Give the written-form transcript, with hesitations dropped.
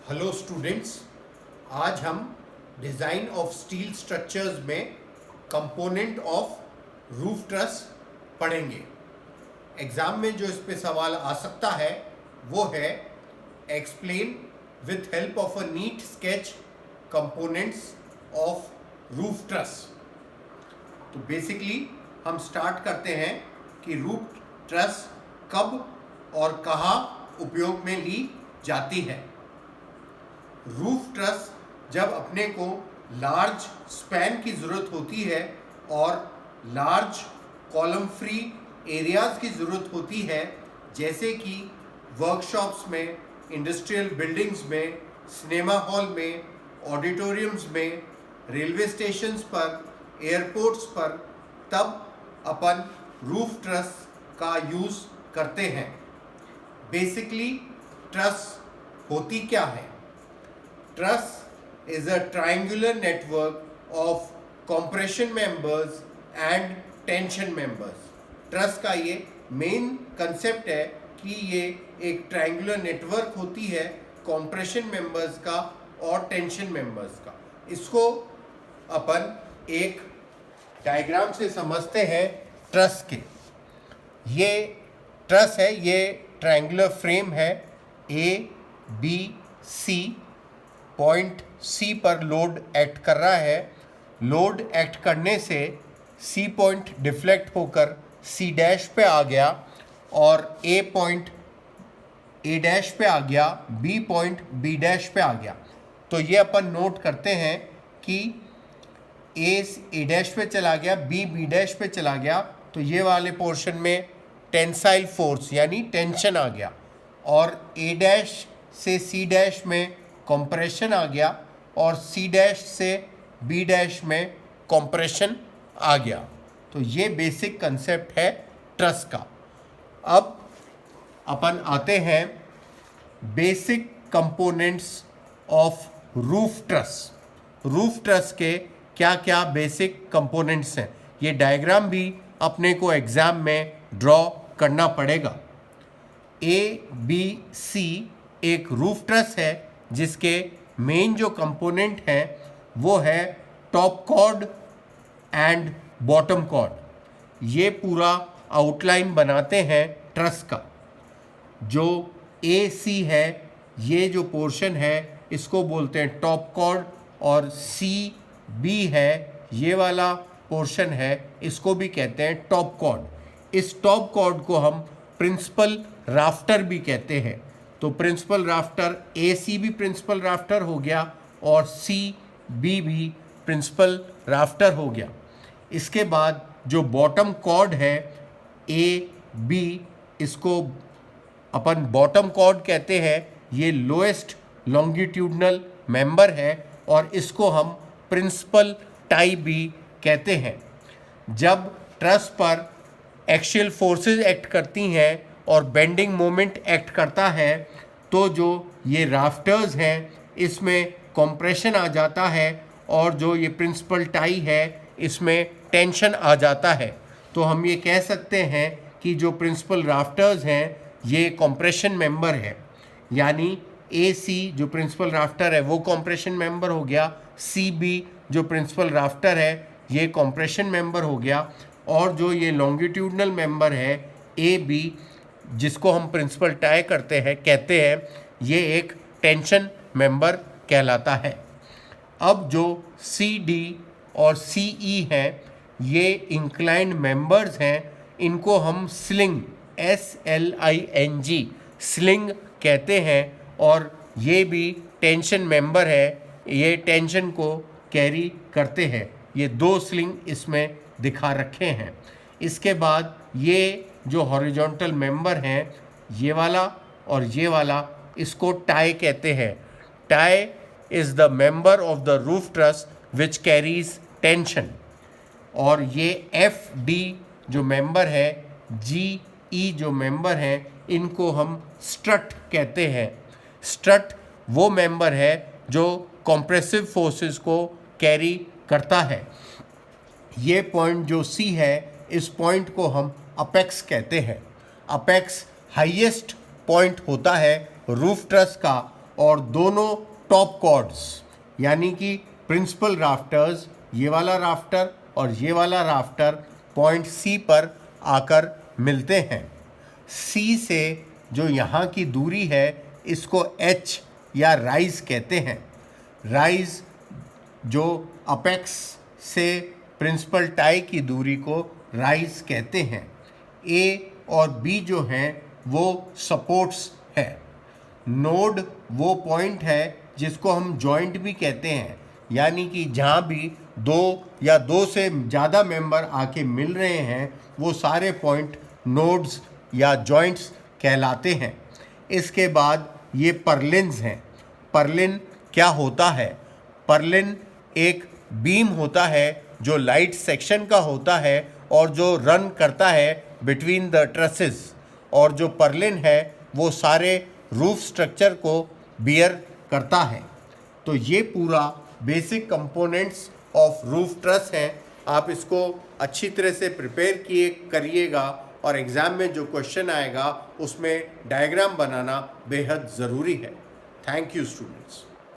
Hello students, आज हम design of steel structures में कंपोनेंट ऑफ रूफ ट्रस पढ़ेंगे। एग्ज़ाम में जो इस पे सवाल आ सकता है वो है explain with help of a neat sketch components of roof truss. तो बेसिकली हम स्टार्ट करते हैं कि रूफ ट्रस कब और कहाँ उपयोग में ली जाती है। रूफ ट्रस जब अपने को लार्ज स्पैन की ज़रूरत होती है और लार्ज कॉलम फ्री एरियाज़ की ज़रूरत होती है, जैसे कि वर्कशॉप्स में, इंडस्ट्रियल बिल्डिंग्स में, सिनेमा हॉल में, ऑडिटोरियम्स में, रेलवे स्टेशंस पर, एयरपोर्ट्स पर, तब अपन रूफ ट्रस का यूज़ करते हैं। बेसिकली ट्रस होती क्या है? Truss is a triangular network of compression members and tension members. Truss का ये मेन कंसेप्ट है कि ये एक ट्रायंगुलर नेटवर्क होती है compression members का और tension members का। इसको अपन एक डायग्राम से समझते हैं ट्रस के। ये ट्रस है, ये ट्रायंगुलर फ्रेम है, A, B, C। Point C पर लोड एक्ट कर रहा है। लोड एक्ट करने से सी पॉइंट डिफ्लेक्ट होकर सी डैश पे आ गया और ए पॉइंट ए डैश पे आ गया, बी पॉइंट बी डैश पे आ गया। तो ये अपन नोट करते हैं कि ए डैश पे चला गया, बी बी डैश पे चला गया, तो ये वाले पोर्शन में टेंसाइल फोर्स यानी टेंशन आ गया, और ए डैश से सी डैश में कंप्रेशन आ गया और सी डैश से बी डैश में कंप्रेशन आ गया। तो ये बेसिक कंसेप्ट है ट्रस का। अब अपन आते हैं basic components of roof truss. Roof truss के क्या क्या बेसिक कंपोनेंट्स हैं, ये डायग्राम भी अपने को एग्ज़ाम में ड्रॉ करना पड़ेगा। ए बी सी एक रूफ ट्रस है जिसके मेन जो कंपोनेंट हैं वो है top chord and bottom chord. ये पूरा आउटलाइन बनाते हैं ट्रस का। जो ए सी है, ये जो पोर्शन है इसको बोलते हैं टॉप कॉर्ड, और सी बी है, ये वाला पोर्शन है, इसको भी कहते हैं टॉप कॉर्ड। इस टॉप कॉर्ड को हम प्रिंसिपल राफ्टर भी कहते हैं। तो प्रिंसिपल राफ्टर ए सी भी प्रिंसिपल राफ्टर हो गया और सी बी भी प्रिंसिपल राफ्टर हो गया। इसके बाद जो बॉटम कॉर्ड है ए बी, इसको अपन बॉटम कॉर्ड कहते हैं। ये लोएस्ट लॉन्गिट्यूडनल मेंबर है और इसको हम प्रिंसिपल टाई भी कहते हैं। जब ट्रस पर एक्सियल फोर्सेस एक्ट करती हैं और बेंडिंग मोमेंट एक्ट करता है, तो जो ये राफ्टर्स हैं इसमें कंप्रेशन आ जाता है और जो ये प्रिंसिपल टाई है इसमें टेंशन आ जाता है। तो हम ये कह सकते हैं कि जो प्रिंसिपल राफ्टर्स हैं ये कंप्रेशन मेंबर है, यानी ए सी जो प्रिंसिपल राफ्टर है वो कंप्रेशन मेंबर हो गया, सी बी जो प्रिंसिपल राफ्टर है ये कंप्रेशन मेंबर हो गया, और जो ये लॉन्गिट्यूडनल मेंबर है ए बी जिसको हम प्रिंसिपल टाई करते हैं कहते हैं, ये एक टेंशन मेंबर कहलाता है। अब जो सी डी और सी ई हैं ये इंक्लाइंड मेंबर्स हैं, इनको हम स्लिंग SLING स्लिंग कहते हैं, और ये भी टेंशन मेंबर है, ये टेंशन को कैरी करते हैं। ये दो स्लिंग इसमें दिखा रखे हैं। इसके बाद ये जो हॉरिजॉन्टल मेंबर हैं ये वाला और ये वाला, इसको टाई कहते हैं। Tie is the member of the roof truss which carries tension. और ये एफ डी जो मेंबर है, जी ई जो मेंबर हैं, इनको हम स्ट्रट कहते हैं। स्ट्रट वो मेंबर है जो कॉम्प्रेसिव फोर्सेस को कैरी करता है। ये पॉइंट जो सी है, इस पॉइंट को हम अपेक्स कहते हैं। अपेक्स हाईएस्ट पॉइंट होता है रूफ ट्रस का और दोनों टॉप कॉर्ड्स यानी कि प्रिंसिपल राफ्टर्स, ये वाला राफ्टर और ये वाला राफ्टर पॉइंट सी पर आकर मिलते हैं। सी से जो यहाँ की दूरी है इसको एच या राइज कहते हैं। राइज जो अपेक्स से प्रिंसिपल टाई की दूरी को राइज कहते हैं। ए और बी जो हैं वो सपोर्ट्स है। नोड वो पॉइंट है जिसको हम जॉइंट भी कहते हैं, यानी कि जहाँ भी दो या दो से ज़्यादा मेंबर आके मिल रहे हैं वो सारे पॉइंट नोड्स या जॉइंट्स कहलाते हैं। इसके बाद ये पर्लिन्स हैं। पर्लिन क्या होता है? पर्लिन एक बीम होता है जो लाइट सेक्शन का होता है और जो रन करता है बिटवीन द ट्रसेस, और जो पर्लिन है वो सारे रूफ स्ट्रक्चर को बियर करता है। तो ये पूरा basic components of roof truss हैं। आप इसको अच्छी तरह से प्रिपेयर करिएगा और एग्ज़ाम में जो क्वेश्चन आएगा उसमें डायग्राम बनाना बेहद ज़रूरी है। Thank you students.